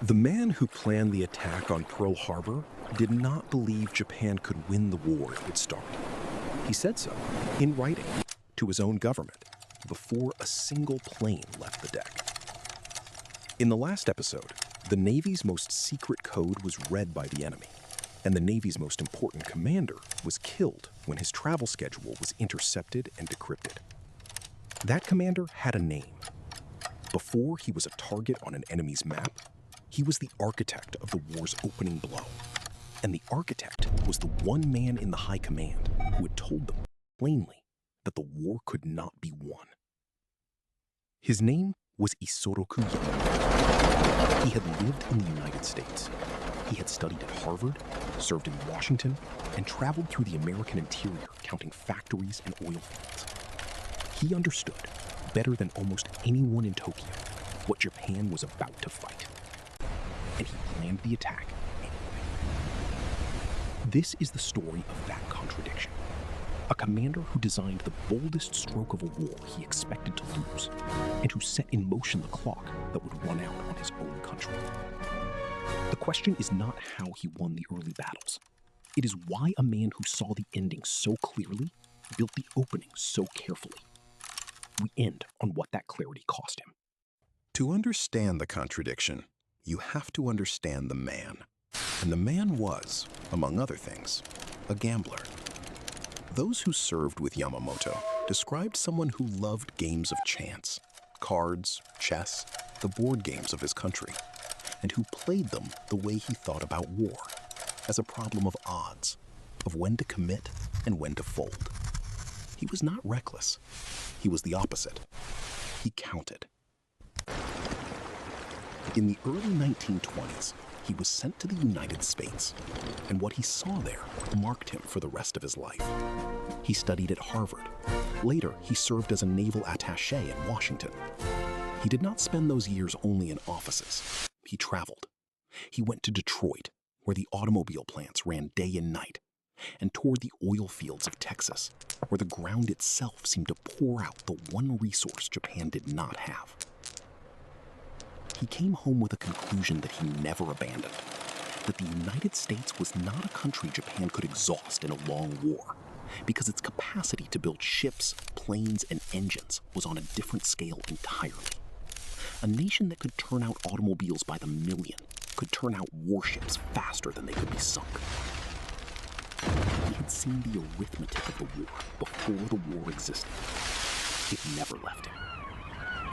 The man who planned the attack on Pearl Harbor did not believe Japan could win the war it would start. He said so, in writing, to his own government, before a single plane left the deck. In the last episode, the Navy's most secret code was read by the enemy, and the Navy's most important commander was killed when his travel schedule was intercepted and decrypted. That commander had a name. Before he was a target on an enemy's map, he was the architect of the war's opening blow. And the architect was the one man in the high command who had told them plainly that the war could not be won. His name was Isoroku Yamamoto. He had lived in the United States. He had studied at Harvard, served in Washington, and traveled through the American interior counting factories and oil fields. He understood, better than almost anyone in Tokyo, what Japan was about to fight. And he planned the attack anyway. This is the story of that contradiction. A commander who designed the boldest stroke of a war he expected to lose, and who set in motion the clock that would run out on his own country. The question is not how he won the early battles. It is why a man who saw the ending so clearly built the opening so carefully. We end on what that clarity cost him. To understand the contradiction, you have to understand the man. And the man was, among other things, a gambler. Those who served with Yamamoto described someone who loved games of chance, cards, chess, the board games of his country, and who played them the way he thought about war, as a problem of odds, of when to commit and when to fold. He was not reckless. He was the opposite. He counted. In the early 1920s, he was sent to the United States, and what he saw there marked him for the rest of his life. He studied at Harvard. Later, he served as a naval attaché in Washington. He did not spend those years only in offices. He traveled. He went to Detroit, where the automobile plants ran day and night, and toured the oil fields of Texas, where the ground itself seemed to pour out the one resource Japan did not have. He came home with a conclusion that he never abandoned, that the United States was not a country Japan could exhaust in a long war, because its capacity to build ships, planes, and engines was on a different scale entirely. A nation that could turn out automobiles by the million could turn out warships faster than they could be sunk. He had seen the arithmetic of the war before the war existed. It never left him.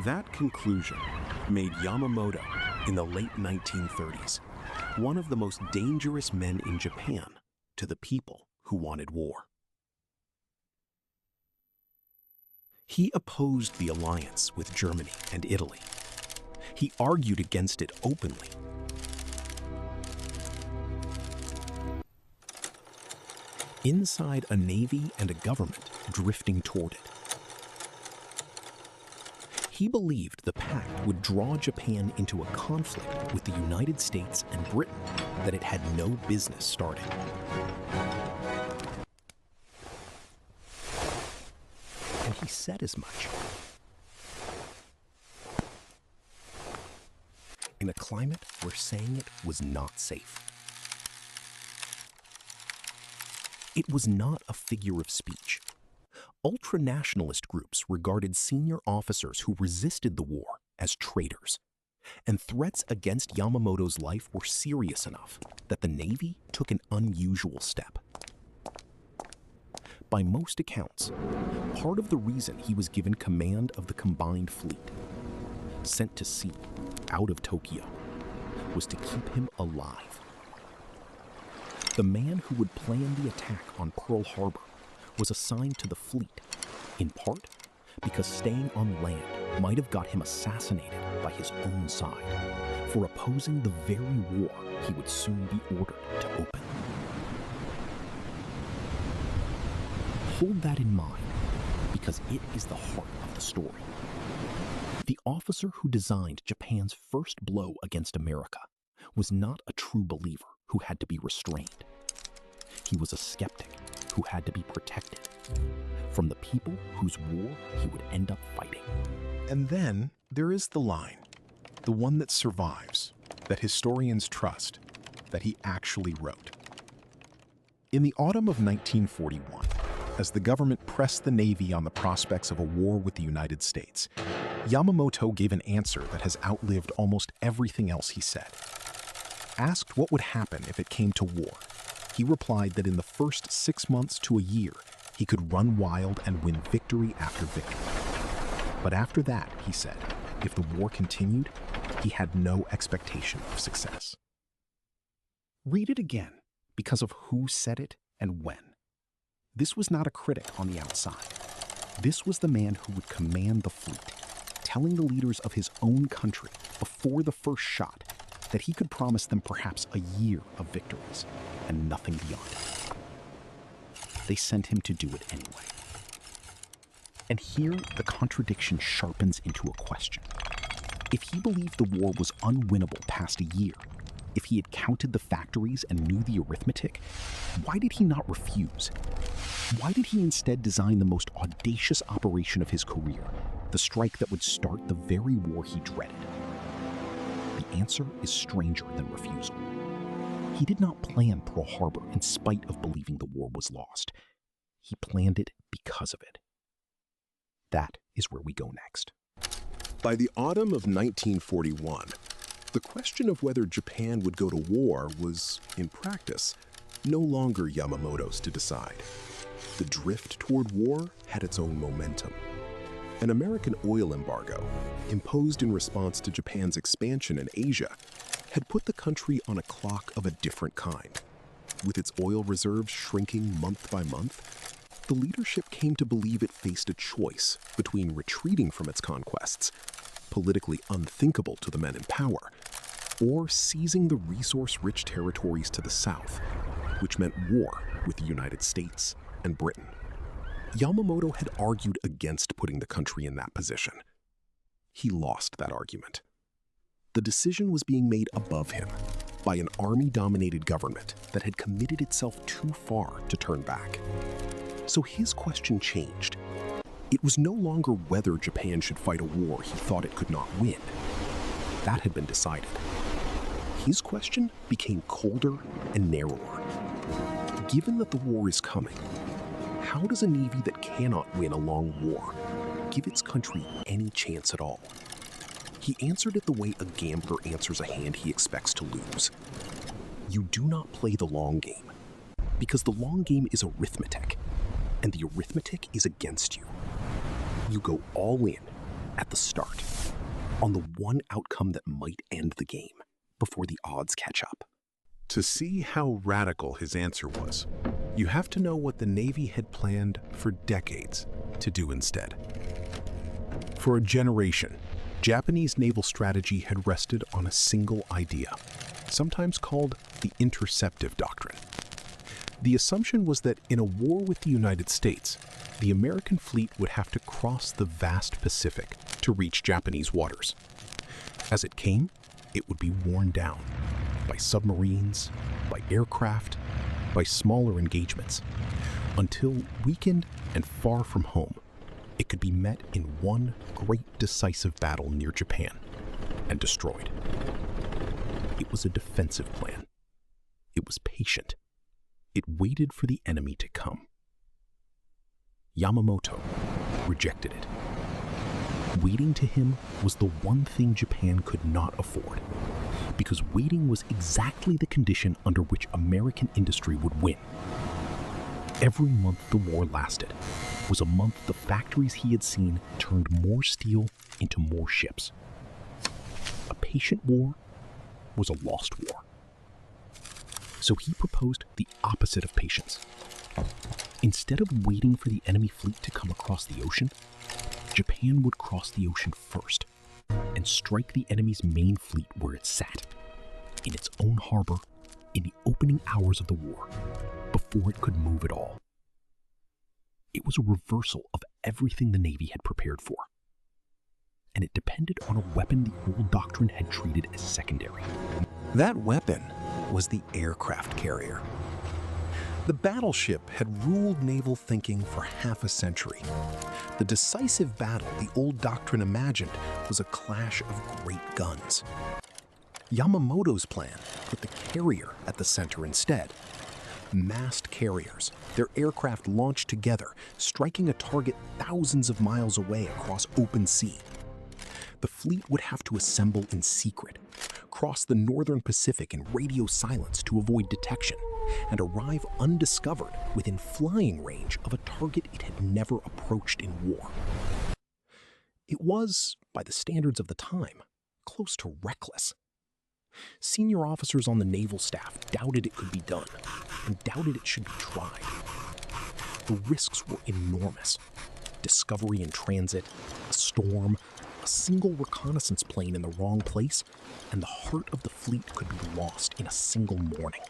That conclusion made Yamamoto, in the late 1930s, one of the most dangerous men in Japan to the people who wanted war. He opposed the alliance with Germany and Italy. He argued against it openly. Inside a navy and a government drifting toward it. He believed the pact would draw Japan into a conflict with the United States and Britain that it had no business starting. And he said as much. In a climate where saying it was not safe. It was not a figure of speech. Ultra-nationalist groups regarded senior officers who resisted the war as traitors, and threats against Yamamoto's life were serious enough that the Navy took an unusual step. By most accounts, part of the reason he was given command of the combined fleet, sent to sea, out of Tokyo, was to keep him alive. The man who would plan the attack on Pearl Harbor was assigned to the fleet, in part because staying on land might have got him assassinated by his own side for opposing the very war he would soon be ordered to open. Hold that in mind, because it is the heart of the story. The officer who designed Japan's first blow against America was not a true believer who had to be restrained. He was a skeptic who had to be protected from the people whose war he would end up fighting. And then there is the line, the one that survives, that historians trust that he actually wrote. In the autumn of 1941, as the government pressed the Navy on the prospects of a war with the United States, Yamamoto gave an answer that has outlived almost everything else he said. Asked what would happen if it came to war, he replied that in the first 6 months to a year, he could run wild and win victory after victory. But after that, he said, if the war continued, he had no expectation of success. Read it again because of who said it and when. This was not a critic on the outside. This was the man who would command the fleet, telling the leaders of his own country before the first shot that he could promise them perhaps a year of victories and nothing beyond it. They sent him to do it anyway. And here the contradiction sharpens into a question. If he believed the war was unwinnable past a year, if he had counted the factories and knew the arithmetic, why did he not refuse? Why did he instead design the most audacious operation of his career, the strike that would start the very war he dreaded? The answer is stranger than refusal. He did not plan Pearl Harbor in spite of believing the war was lost. He planned it because of it. That is where we go next. By the autumn of 1941, the question of whether Japan would go to war was, in practice, no longer Yamamoto's to decide. The drift toward war had its own momentum. An American oil embargo, imposed in response to Japan's expansion in Asia, had put the country on a clock of a different kind. With its oil reserves shrinking month by month, the leadership came to believe it faced a choice between retreating from its conquests, politically unthinkable to the men in power, or seizing the resource-rich territories to the south, which meant war with the United States and Britain. Yamamoto had argued against putting the country in that position. He lost that argument. The decision was being made above him by an army-dominated government that had committed itself too far to turn back. So his question changed. It was no longer whether Japan should fight a war he thought it could not win. That had been decided. His question became colder and narrower. Given that the war is coming, how does a navy that cannot win a long war give its country any chance at all? He answered it the way a gambler answers a hand he expects to lose. You do not play the long game, because the long game is arithmetic, and the arithmetic is against you. You go all in at the start, on the one outcome that might end the game, before the odds catch up. To see how radical his answer was, you have to know what the Navy had planned for decades to do instead. For a generation, Japanese naval strategy had rested on a single idea, sometimes called the intercepted doctrine. The assumption was that in a war with the United States, the American fleet would have to cross the vast Pacific to reach Japanese waters. As it came, it would be worn down by submarines, by aircraft, by smaller engagements, until weakened and far from home, it could be met in one great decisive battle near Japan and destroyed. It was a defensive plan. It was patient. It waited for the enemy to come. Yamamoto rejected it. Waiting to him was the one thing Japan could not afford, because waiting was exactly the condition under which American industry would win. Every month the war lasted was a month the factories he had seen turned more steel into more ships. A patient war was a lost war. So he proposed the opposite of patience. Instead of waiting for the enemy fleet to come across the ocean, Japan would cross the ocean first and strike the enemy's main fleet where it sat, in its own harbor, in the opening hours of the war, before it could move at all. It was a reversal of everything the Navy had prepared for, and it depended on a weapon the old doctrine had treated as secondary. That weapon was the aircraft carrier. The battleship had ruled naval thinking for half a century. The decisive battle the old doctrine imagined was a clash of great guns. Yamamoto's plan put the carrier at the center instead. Massed carriers, their aircraft launched together, striking a target thousands of miles away across open sea. The fleet would have to assemble in secret, cross the northern Pacific in radio silence to avoid detection, and arrive undiscovered within flying range of a target it had never approached in war. It was, by the standards of the time, close to reckless. Senior officers on the naval staff doubted it could be done, and doubted it should be tried. The risks were enormous. Discovery in transit, a storm, a single reconnaissance plane in the wrong place, and the heart of the fleet could be lost in a single morning.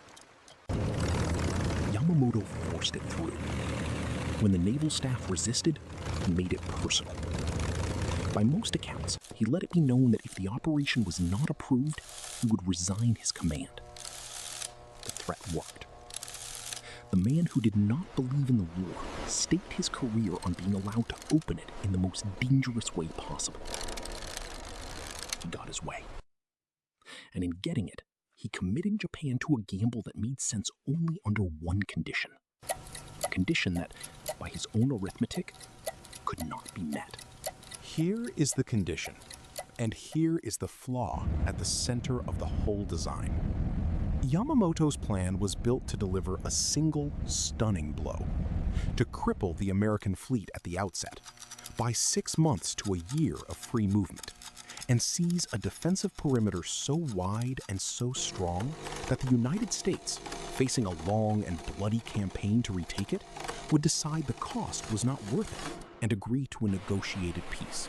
Yamamoto forced it through. When the naval staff resisted, he made it personal. By most accounts, he let it be known that if the operation was not approved, he would resign his command. The threat worked. The man who did not believe in the war staked his career on being allowed to open it in the most dangerous way possible. He got his way. And in getting it, he committed Japan to a gamble that made sense only under one condition. A condition that, by his own arithmetic, could not be met. Here is the condition, and here is the flaw at the center of the whole design. Yamamoto's plan was built to deliver a single, stunning blow, to cripple the American fleet at the outset, buy 6 months to a year of free movement, and seize a defensive perimeter so wide and so strong that the United States, facing a long and bloody campaign to retake it, would decide the cost was not worth it and agree to a negotiated peace.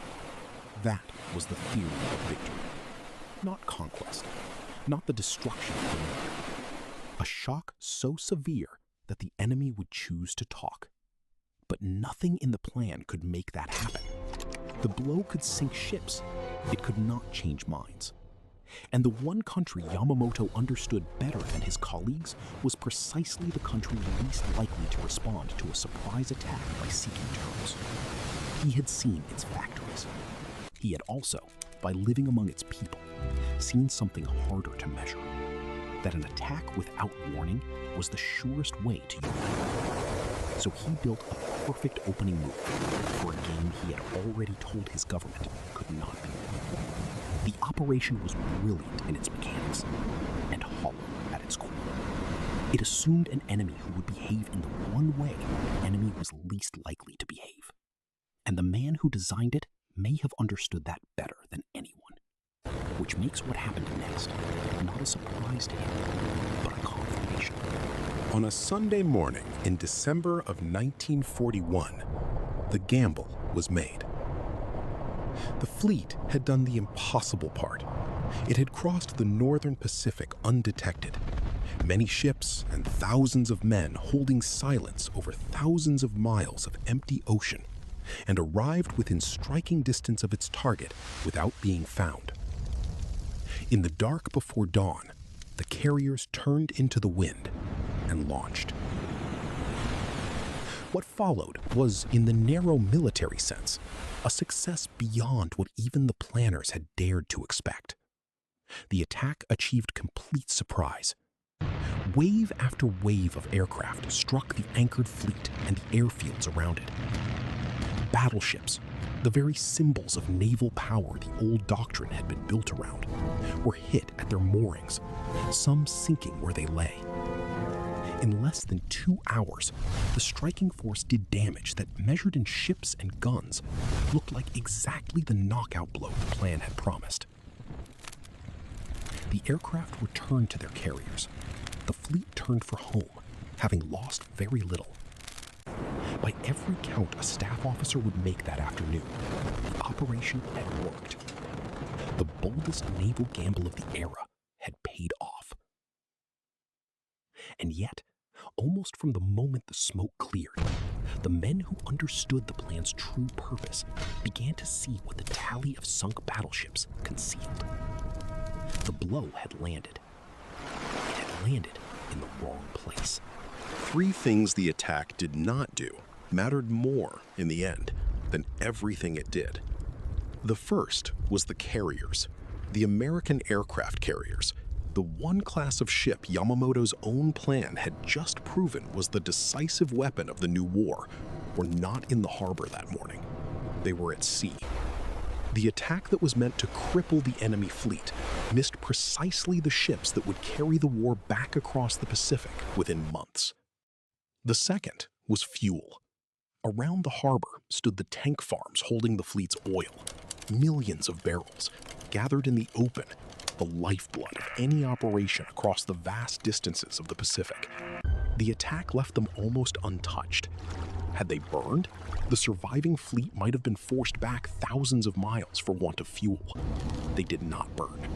That was the theory of victory. Not conquest, not the destruction of America. A shock so severe that the enemy would choose to talk. But nothing in the plan could make that happen. The blow could sink ships. It could not change minds. And the one country Yamamoto understood better than his colleagues was precisely the country least likely to respond to a surprise attack by seeking terms. He had seen its factories. He had also, by living among its people, seen something harder to measure. That an attack without warning was the surest way to unite. So he built a perfect opening move for a game he had already told his government could not be won. The operation was brilliant in its mechanics and hollow at its core. It assumed an enemy who would behave in the one way an enemy was least likely to behave. And the man who designed it may have understood that better than anyone, which makes what happened next not a surprise to him, but a confirmation. On a Sunday morning in December of 1941, the gamble was made. The fleet had done the impossible part. It had crossed the northern Pacific undetected. Many ships and thousands of men holding silence over thousands of miles of empty ocean, and arrived within striking distance of its target without being found. In the dark before dawn, the carriers turned into the wind and launched. What followed was, in the narrow military sense, a success beyond what even the planners had dared to expect. The attack achieved complete surprise. Wave after wave of aircraft struck the anchored fleet and the airfields around it. Battleships, the very symbols of naval power the old doctrine had been built around, were hit at their moorings, some sinking where they lay. In less than 2 hours, the striking force did damage that, measured in ships and guns, looked like exactly the knockout blow the plan had promised. The aircraft returned to their carriers. The fleet turned for home, having lost very little. By every count a staff officer would make that afternoon, the operation had worked. The boldest naval gamble of the era had paid off. And yet, almost from the moment the smoke cleared, the men who understood the plan's true purpose began to see what the tally of sunk battleships concealed. The blow had landed. It had landed in the wrong place. 3 things the attack did not do mattered more in the end than everything it did. The first was the carriers. The American aircraft carriers, the one class of ship Yamamoto's own plan had just proven was the decisive weapon of the new war, were not in the harbor that morning. They were at sea. The attack that was meant to cripple the enemy fleet missed precisely the ships that would carry the war back across the Pacific within months. The second was fuel. Around the harbor stood the tank farms holding the fleet's oil, millions of barrels, gathered in the open, the lifeblood of any operation across the vast distances of the Pacific. The attack left them almost untouched. Had they burned, the surviving fleet might have been forced back thousands of miles for want of fuel. They did not burn.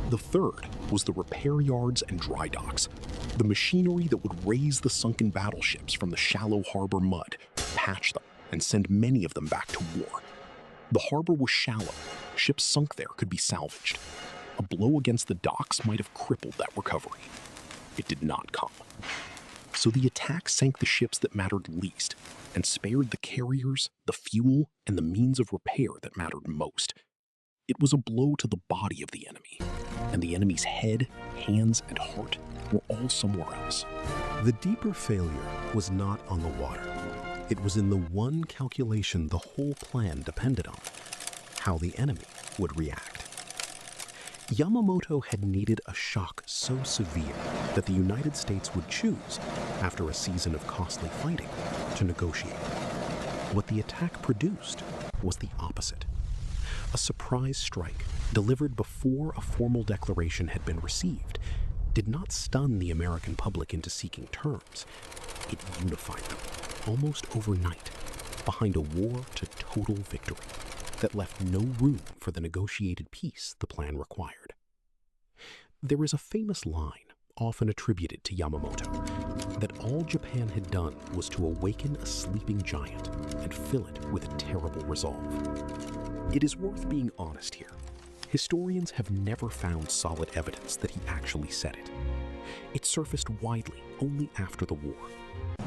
The third was the repair yards and dry docks, the machinery that would raise the sunken battleships from the shallow harbor mud, patch them, and send many of them back to war. The harbor was shallow. Ships sunk there could be salvaged. A blow against the docks might have crippled that recovery. It did not come. So the attack sank the ships that mattered least and spared the carriers, the fuel, and the means of repair that mattered most. It was a blow to the body of the enemy, and the enemy's head, hands, and heart were all somewhere else. The deeper failure was not on the water. It was in the one calculation the whole plan depended on: how the enemy would react. Yamamoto had needed a shock so severe that the United States would choose, after a season of costly fighting, to negotiate. What the attack produced was the opposite. A surprise strike, delivered before a formal declaration had been received, did not stun the American public into seeking terms. It unified them, almost overnight, behind a war to total victory that left no room for the negotiated peace the plan required. There is a famous line, often attributed to Yamamoto, that all Japan had done was to awaken a sleeping giant and fill it with a terrible resolve. It is worth being honest here. Historians have never found solid evidence that he actually said it. It surfaced widely only after the war,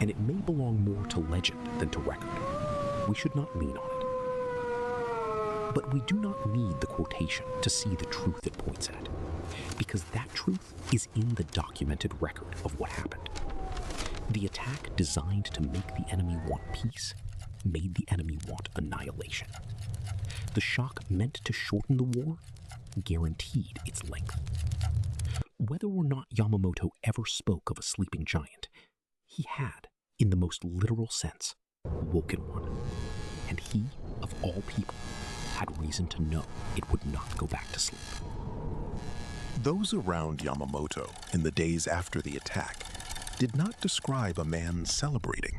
and it may belong more to legend than to record. We should not lean on it. But we do not need the quotation to see the truth it points at, because that truth is in the documented record of what happened. The attack designed to make the enemy want peace made the enemy want annihilation. The shock meant to shorten the war guaranteed its length. Whether or not Yamamoto ever spoke of a sleeping giant, he had, in the most literal sense, woken one. And he, of all people, had reason to know it would not go back to sleep. Those around Yamamoto in the days after the attack did not describe a man celebrating.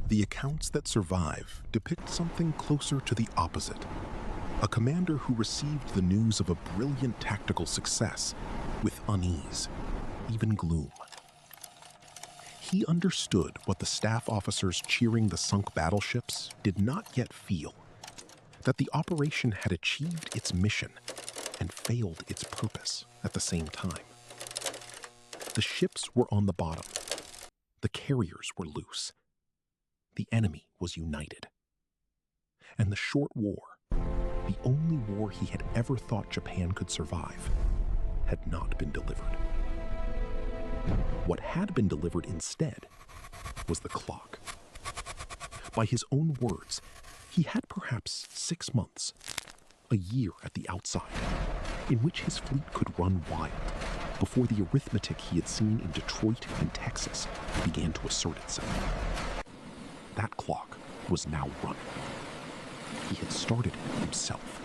The accounts that survive depict something closer to the opposite. A commander who received the news of a brilliant tactical success with unease, even gloom. He understood what the staff officers cheering the sunk battleships did not yet feel: that the operation had achieved its mission and failed its purpose at the same time. The ships were on the bottom. The carriers were loose. The enemy was united. And the short war, the only war he had ever thought Japan could survive, had not been delivered. What had been delivered instead was the clock. By his own words, he had perhaps 6 months, a year at the outside, in which his fleet could run wild before the arithmetic he had seen in Detroit and Texas began to assert itself. That clock was now running. He had started it himself,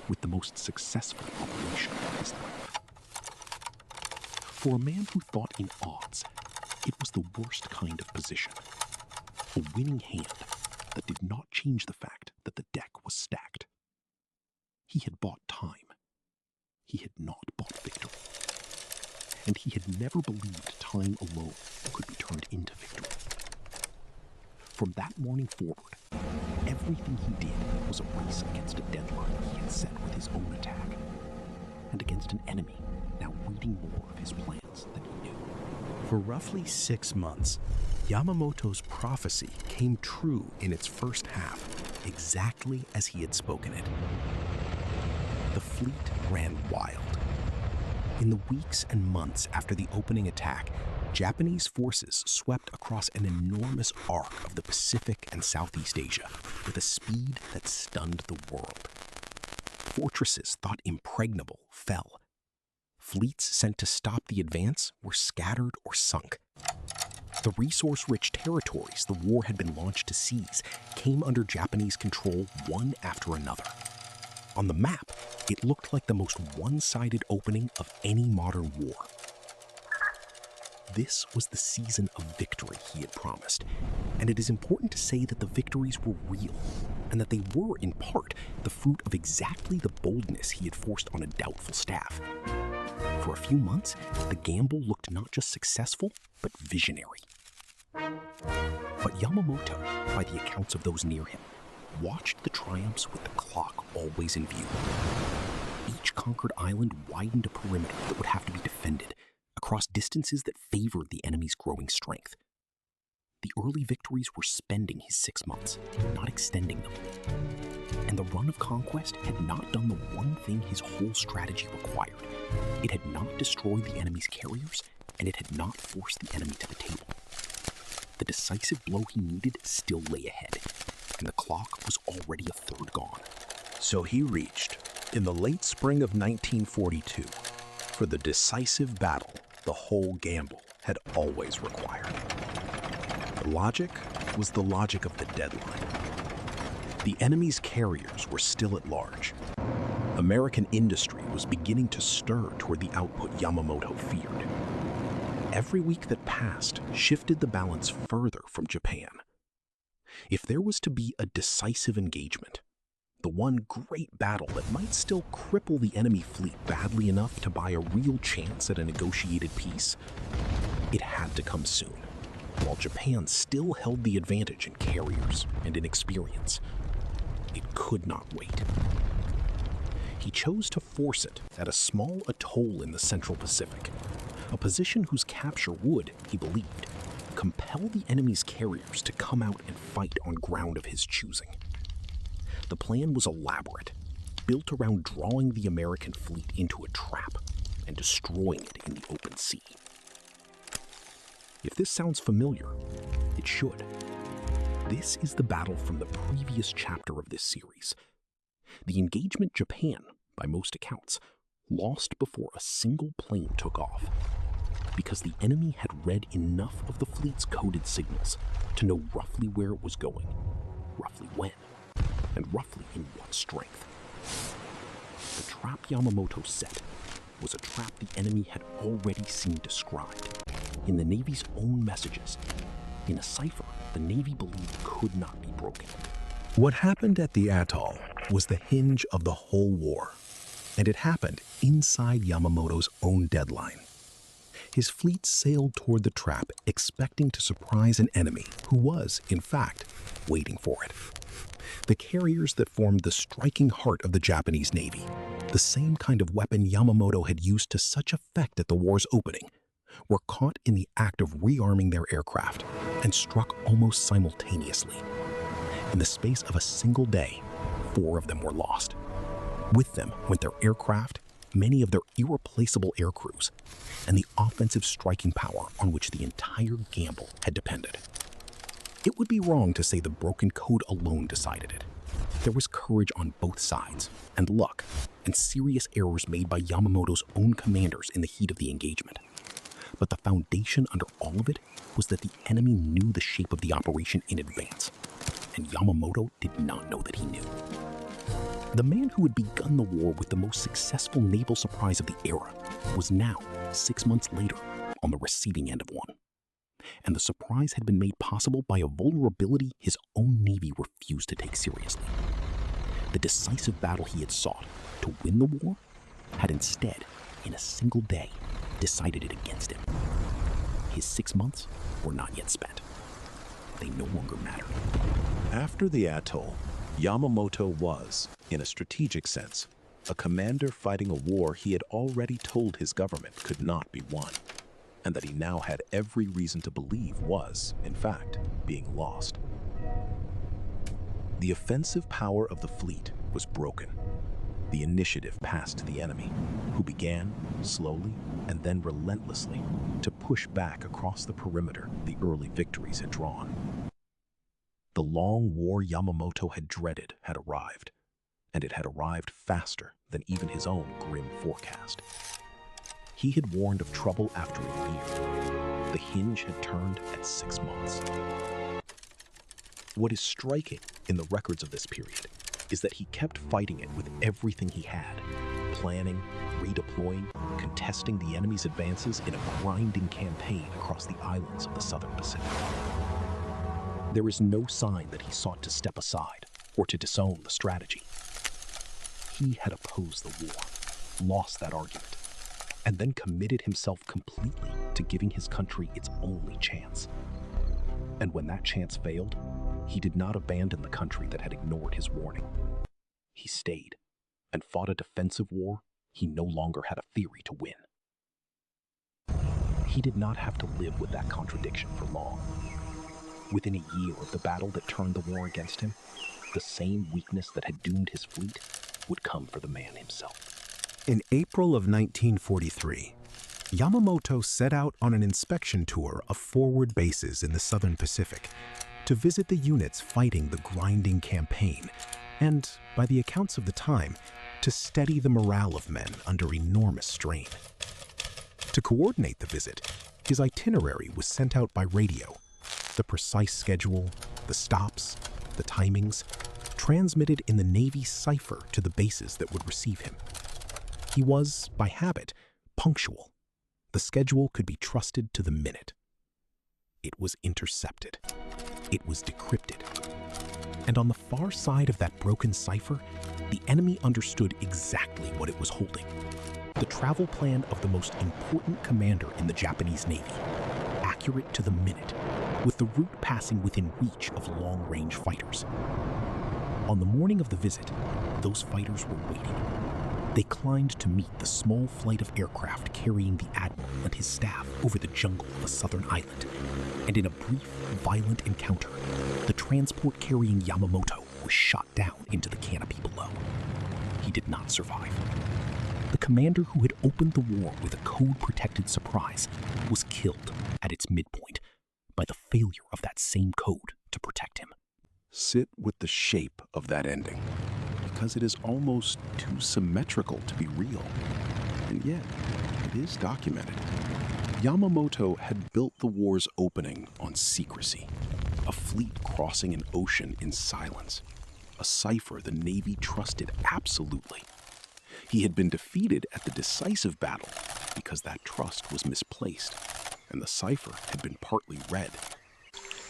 with the most successful operation of his life. For a man who thought in odds, it was the worst kind of position. A winning hand that did not change the fact that the deck was stacked. He had bought time. He had not bought victory. And he had never believed time alone could be turned into victory. From that morning forward, everything he did was a race against a deadline he had set with his own attack, and against an enemy now reading more of his plans than he knew. For roughly 6 months, Yamamoto's prophecy came true in its first half, exactly as he had spoken it. The fleet ran wild. In the weeks and months after the opening attack, Japanese forces swept across an enormous arc of the Pacific and Southeast Asia with a speed that stunned the world. Fortresses thought impregnable fell. Fleets sent to stop the advance were scattered or sunk. The resource-rich territories the war had been launched to seize came under Japanese control one after another. On the map, it looked like the most one-sided opening of any modern war. This was the season of victory he had promised, and it is important to say that the victories were real, and that they were, in part, the fruit of exactly the boldness he had forced on a doubtful staff. For a few months, the gamble looked not just successful, but visionary. But Yamamoto, by the accounts of those near him, watched the triumphs with the clock always in view. Each conquered island widened a perimeter that would have to be defended, across distances that favored the enemy's growing strength. The early victories were spending his 6 months, not extending them. And the run of conquest had not done the one thing his whole strategy required. It had not destroyed the enemy's carriers, and it had not forced the enemy to the table. The decisive blow he needed still lay ahead, and the clock was already a third gone. So he reached, in the late spring of 1942, for the decisive battle the whole gamble had always required. The logic was the logic of the deadline. The enemy's carriers were still at large. American industry was beginning to stir toward the output Yamamoto feared. Every week that passed shifted the balance further from Japan. If there was to be a decisive engagement, the one great battle that might still cripple the enemy fleet badly enough to buy a real chance at a negotiated peace, it had to come soon, while Japan still held the advantage in carriers and in experience. It could not wait. He chose to force it at a small atoll in the Central Pacific, a position whose capture would, he believed, compel the enemy's carriers to come out and fight on ground of his choosing. The plan was elaborate, built around drawing the American fleet into a trap and destroying it in the open sea. If this sounds familiar, it should. This is the battle from the previous chapter of this series. The engagement Japan, by most accounts, lost before a single plane took off, because the enemy had read enough of the fleet's coded signals to know roughly where it was going, roughly when, and roughly in what strength. The trap Yamamoto set was a trap the enemy had already seen described in the Navy's own messages, in a cipher the Navy believed could not be broken. What happened at the atoll was the hinge of the whole war, and it happened inside Yamamoto's own deadline. His fleet sailed toward the trap, expecting to surprise an enemy who was, in fact, waiting for it. The carriers that formed the striking heart of the Japanese Navy, the same kind of weapon Yamamoto had used to such effect at the war's opening, were caught in the act of rearming their aircraft and struck almost simultaneously. In the space of a single day, 4 of them were lost. With them went their aircraft, many of their irreplaceable air crews, and the offensive striking power on which the entire gamble had depended. It would be wrong to say the broken code alone decided it. There was courage on both sides, and luck, and serious errors made by Yamamoto's own commanders in the heat of the engagement. But the foundation under all of it was that the enemy knew the shape of the operation in advance, and Yamamoto did not know that he knew. The man who had begun the war with the most successful naval surprise of the era was now, 6 months later, on the receiving end of one. And the surprise had been made possible by a vulnerability his own Navy refused to take seriously. The decisive battle he had sought to win the war had instead, in a single day, decided it against him. His 6 months were not yet spent. They no longer mattered. After the atoll, Yamamoto was, in a strategic sense, a commander fighting a war he had already told his government could not be won, and that he now had every reason to believe was, in fact, being lost. The offensive power of the fleet was broken. The initiative passed to the enemy, who began, slowly and then relentlessly, to push back across the perimeter the early victories had drawn. The long war Yamamoto had dreaded had arrived, and it had arrived faster than even his own grim forecast. He had warned of trouble after a year. The hinge had turned at 6 months. What is striking in the records of this period is that he kept fighting it with everything he had, planning, redeploying, contesting the enemy's advances in a grinding campaign across the islands of the Southern Pacific. There is no sign that he sought to step aside or to disown the strategy. He had opposed the war, lost that argument, and then committed himself completely to giving his country its only chance. And when that chance failed, he did not abandon the country that had ignored his warning. He stayed and fought a defensive war he no longer had a theory to win. He did not have to live with that contradiction for long. Within a year of the battle that turned the war against him, the same weakness that had doomed his fleet would come for the man himself. In April of 1943, Yamamoto set out on an inspection tour of forward bases in the Southern Pacific to visit the units fighting the grinding campaign and, by the accounts of the time, to steady the morale of men under enormous strain. To coordinate the visit, his itinerary was sent out by radio. The precise schedule, the stops, the timings, transmitted in the Navy cipher to the bases that would receive him. He was, by habit, punctual. The schedule could be trusted to the minute. It was intercepted. It was decrypted. And on the far side of that broken cipher, the enemy understood exactly what it was holding. The travel plan of the most important commander in the Japanese Navy, accurate to the minute, with the route passing within reach of long-range fighters. On the morning of the visit, those fighters were waiting. They climbed to meet the small flight of aircraft carrying the admiral and his staff over the jungle of a southern island. And in a brief, violent encounter, the transport carrying Yamamoto was shot down into the canopy below. He did not survive. The commander who had opened the war with a code-protected surprise was killed at its midpoint by the failure of that same code to protect him. Sit with the shape of that ending, because it is almost too symmetrical to be real. And yet, it is documented. Yamamoto had built the war's opening on secrecy, a fleet crossing an ocean in silence, a cipher the Navy trusted absolutely. He had been defeated at the decisive battle because that trust was misplaced, and the cipher had been partly read.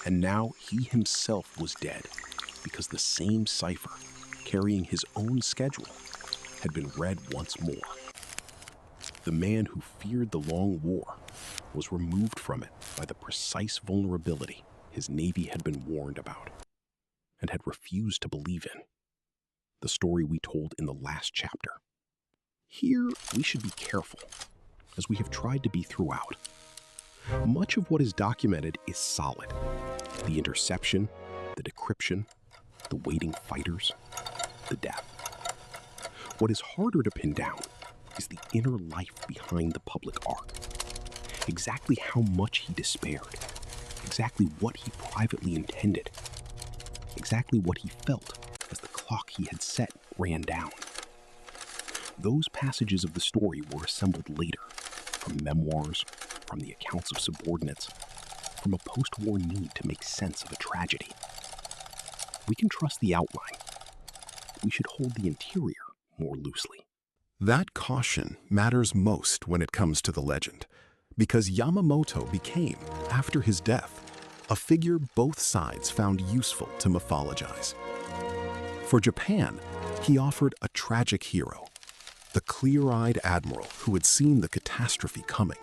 And now he himself was dead because the same cipher, carrying his own schedule, had been read once more. The man who feared the long war was removed from it by the precise vulnerability his Navy had been warned about and had refused to believe in. The story we told in the last chapter. Here, we should be careful, as we have tried to be throughout. Much of what is documented is solid. The interception, the decryption, the waiting fighters, the death. What is harder to pin down is the inner life behind the public arc. Exactly how much he despaired, exactly what he privately intended, exactly what he felt as the clock he had set ran down. Those passages of the story were assembled later, from memoirs, from the accounts of subordinates, from a post-war need to make sense of a tragedy. We can trust the outline. We should hold the interior more loosely. That caution matters most when it comes to the legend, because Yamamoto became, after his death, a figure both sides found useful to mythologize. For Japan, he offered a tragic hero, the clear-eyed admiral who had seen the catastrophe coming,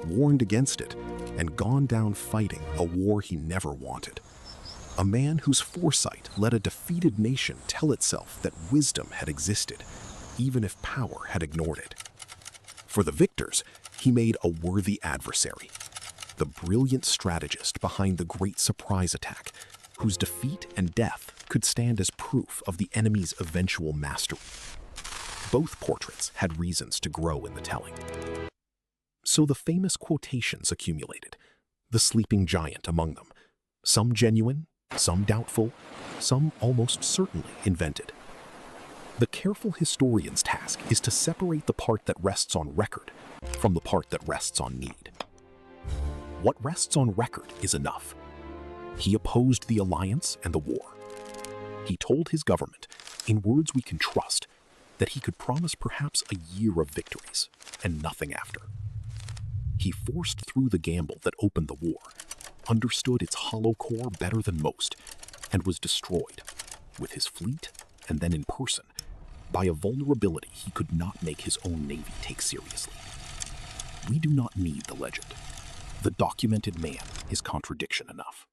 warned against it, and gone down fighting a war he never wanted. A man whose foresight let a defeated nation tell itself that wisdom had existed, even if power had ignored it. For the victors, he made a worthy adversary, the brilliant strategist behind the great surprise attack, whose defeat and death could stand as proof of the enemy's eventual mastery. Both portraits had reasons to grow in the telling. So the famous quotations accumulated, the sleeping giant among them, some genuine, some doubtful, some almost certainly invented. The careful historian's task is to separate the part that rests on record from the part that rests on need. What rests on record is enough. He opposed the alliance and the war. He told his government, in words we can trust, that he could promise perhaps a year of victories and nothing after. He forced through the gamble that opened the war, understood its hollow core better than most, and was destroyed, with his fleet and then in person, by a vulnerability he could not make his own navy take seriously. We do not need the legend. The documented man is contradiction enough.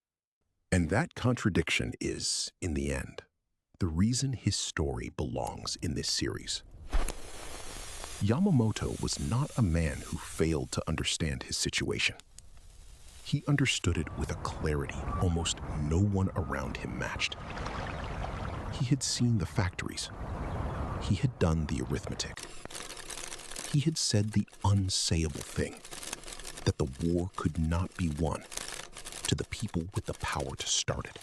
And that contradiction is, in the end, the reason his story belongs in this series. Yamamoto was not a man who failed to understand his situation. He understood it with a clarity almost no one around him matched. He had seen the factories. He had done the arithmetic. He had said the unsayable thing, that the war could not be won to the people with the power to start it.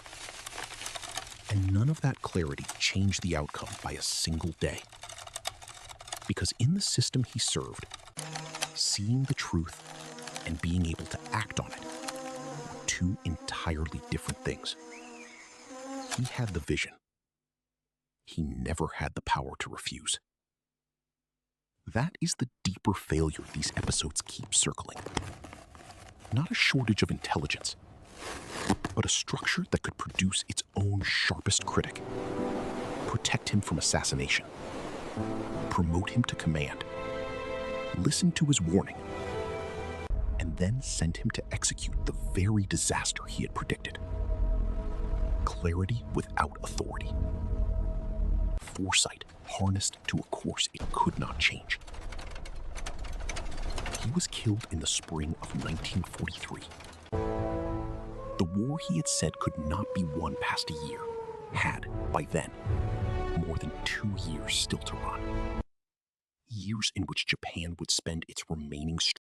And none of that clarity changed the outcome by a single day. Because in the system he served, seeing the truth and being able to act on it were two entirely different things. He had the vision. He never had the power to refuse. That is the deeper failure these episodes keep circling. Not a shortage of intelligence, but a structure that could produce its own sharpest critic, protect him from assassination, promote him to command, listen to his warning, and then send him to execute the very disaster he had predicted. Clarity without authority. Foresight harnessed to a course it could not change. He was killed in the spring of 1943. The war he had said could not be won past a year had, by then, more than 2 years still to run. Years in which Japan would spend its remaining strength